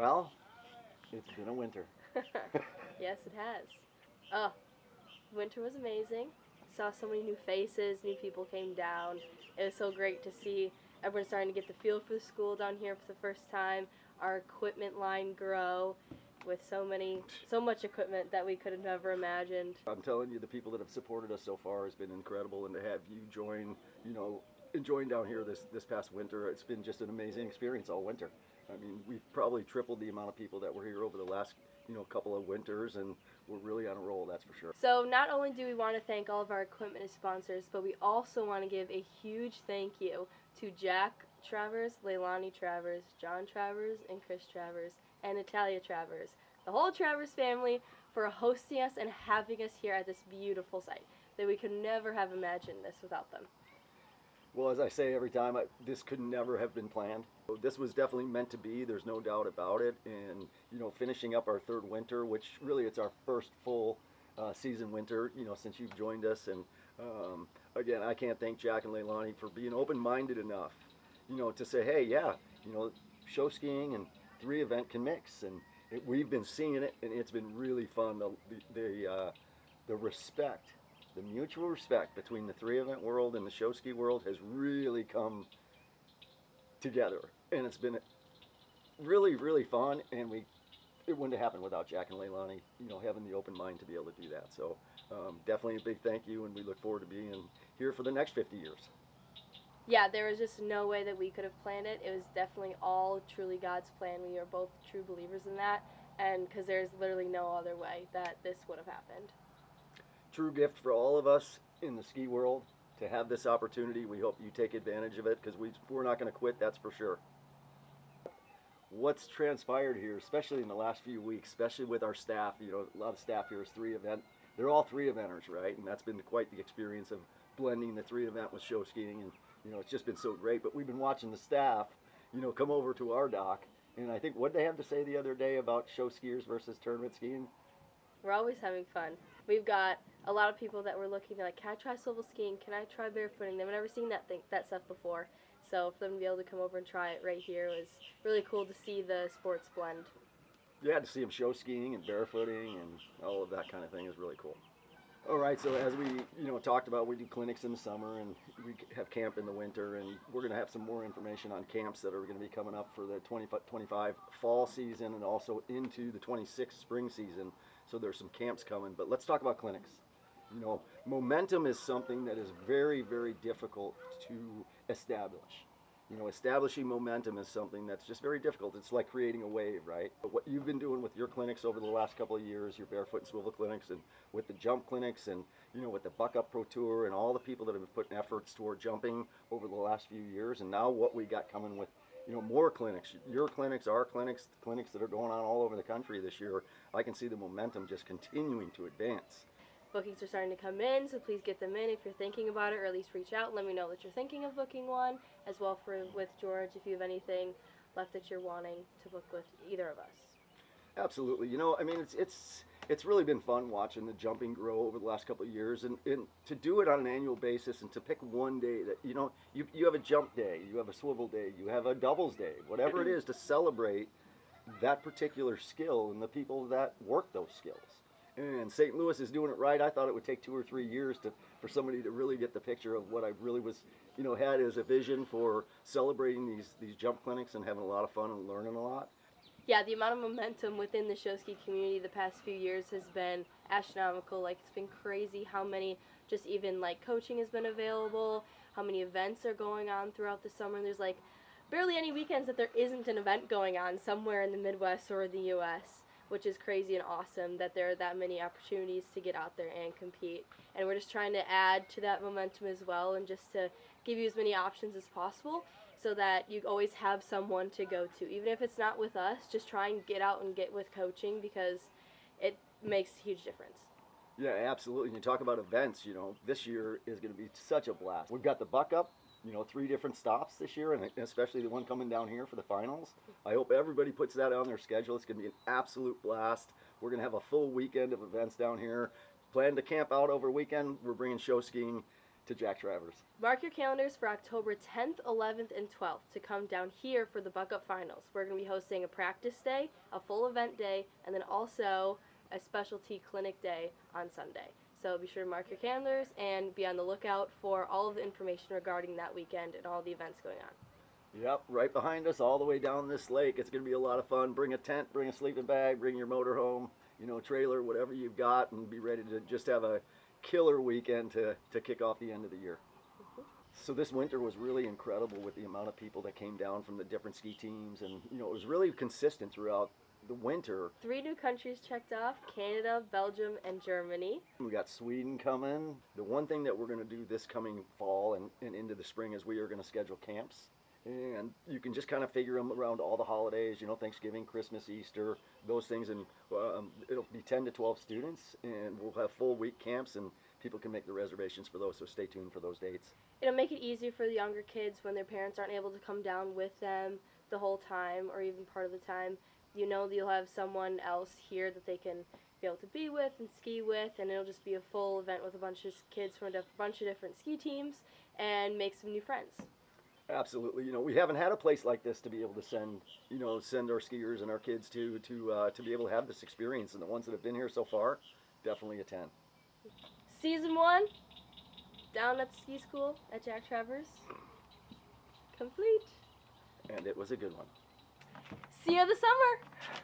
Well, it's been a winter. Yes, it has. Oh, winter was amazing. Saw so many new faces, new people came down. It was so great to see everyone starting to get the feel for the school down here for the first time. Our equipment line grow with so much equipment that we could have never imagined. I'm telling you, the people that have supported us so far has been incredible, and to have you join, enjoying down here this past winter, it's been just an amazing experience all winter. I mean, we've probably tripled the amount of people that were here over the last, couple of winters, and we're really on a roll, that's for sure. So not only do we want to thank all of our equipment and sponsors, but we also want to give a huge thank you to Jack Travers, Leilani Travers, John Travers, and Chris Travers, and Natalia Travers, the whole Travers family, for hosting us and having us here at this beautiful site. That we could never have imagined this without them. Well, as I say every time, this could never have been planned. This was definitely meant to be, there's no doubt about it. And, finishing up our third winter, which really it's our first full season winter, since you've joined us. And again, I can't thank Jack and Leilani for being open-minded enough, to say, hey, yeah, show skiing and 3-event can mix. And we've been seeing it, and it's been really fun. The respect, the mutual respect between the 3-event world and the show ski world has really come together, and it's been really, really fun. And it wouldn't have happened without Jack and Leilani, having the open mind to be able to do that. So definitely a big thank you, and we look forward to being here for the next 50 years. Yeah, there was just no way that we could have planned it. It was definitely all truly God's plan. We are both true believers in that, and because there's literally no other way that this would have happened. True gift for all of us in the ski world to have this opportunity. We hope you take advantage of it, because we're not going to quit, that's for sure. What's transpired here, especially in the last few weeks, especially with our staff, a lot of staff here is 3-event. They're all 3-eventers, right? And that's been quite the experience of blending the 3-event with show skiing, and it's just been so great. But we've been watching the staff, come over to our dock, and I think what they have to say the other day about show skiers versus tournament skiing. We're always having fun. We've got a lot of people that were looking, they're like, can I try swivel skiing? Can I try barefooting? They've never seen that stuff before. So for them to be able to come over and try it right here was really cool to see the sports blend. Yeah, to see them show skiing and barefooting and all of that kind of thing is really cool. All right, so as we talked about, we do clinics in the summer and we have camp in the winter, and we're going to have some more information on camps that are going to be coming up for the 25 fall season and also into the 26 spring season. So there's some camps coming, but let's talk about clinics. Momentum is something that is very, very difficult to establish. Establishing momentum is something that's just very difficult. It's like creating a wave, right? But what you've been doing with your clinics over the last couple of years, your barefoot and swivel clinics, and with the jump clinics, and with the Buck Up Pro Tour, and all the people that have been putting efforts toward jumping over the last few years, and now what we got coming with, more clinics, your clinics, our clinics, clinics that are going on all over the country this year, I can see the momentum just continuing to advance. Bookings are starting to come in, so please get them in if you're thinking about it, or at least reach out and let me know that you're thinking of booking one, as well with George if you have anything left that you're wanting to book with either of us. Absolutely. I mean, it's really been fun watching the jumping grow over the last couple of years, and to do it on an annual basis, and to pick one day that, you have a jump day, you have a swivel day, you have a doubles day, whatever it is, to celebrate that particular skill and the people that work those skills. And St. Louis is doing it right. I thought it would take 2 or 3 years for somebody to really get the picture of what I really was, had as a vision for celebrating these jump clinics and having a lot of fun and learning a lot. Yeah, the amount of momentum within the show ski community the past few years has been astronomical. Like, it's been crazy how many, just even like coaching has been available, how many events are going on throughout the summer. There's like barely any weekends that there isn't an event going on somewhere in the Midwest or the U.S., which is crazy and awesome that there are that many opportunities to get out there and compete. And we're just trying to add to that momentum as well, and just to give you as many options as possible so that you always have someone to go to. Even if it's not with us, just try and get out and get with coaching, because it makes a huge difference. Yeah, absolutely. And you talk about events, this year is going to be such a blast. We've got the Buck Up, 3 different stops this year, and especially the one coming down here for the finals. I hope everybody puts that on their schedule. It's going to be an absolute blast. We're going to have a full weekend of events down here. Plan to camp out over weekend. We're bringing show skiing to Jack Travers. Mark your calendars for October 10th, 11th, and 12th to come down here for the Buck Up Finals. We're going to be hosting a practice day, a full event day, and then also a specialty clinic day on Sunday. So be sure to mark your calendars and be on the lookout for all of the information regarding that weekend and all the events going on. Yep, right behind us all the way down this lake. It's going to be a lot of fun. Bring a tent, bring a sleeping bag, bring your motorhome, trailer, whatever you've got, and be ready to just have a killer weekend to kick off the end of the year. So this winter was really incredible with the amount of people that came down from the different ski teams, and it was really consistent throughout the winter. 3 new countries checked off: Canada, Belgium, and Germany. We got Sweden coming. The one thing that we're going to do this coming fall and into the spring is we are going to schedule camps. And you can just kind of figure them around all the holidays, Thanksgiving, Christmas, Easter, those things. And it'll be 10 to 12 students, and we'll have full week camps, and people can make the reservations for those, so stay tuned for those dates. It'll make it easier for the younger kids when their parents aren't able to come down with them the whole time or even part of the time. You'll have someone else here that they can be able to be with and ski with, and it'll just be a full event with a bunch of kids from a bunch of different ski teams and make some new friends. Absolutely. We haven't had a place like this to be able to send our skiers and our kids to be able to have this experience. And the ones that have been here so far, definitely a 10. Season 1, down at the ski school at Jack Travers, complete. And it was a good one. See you this summer.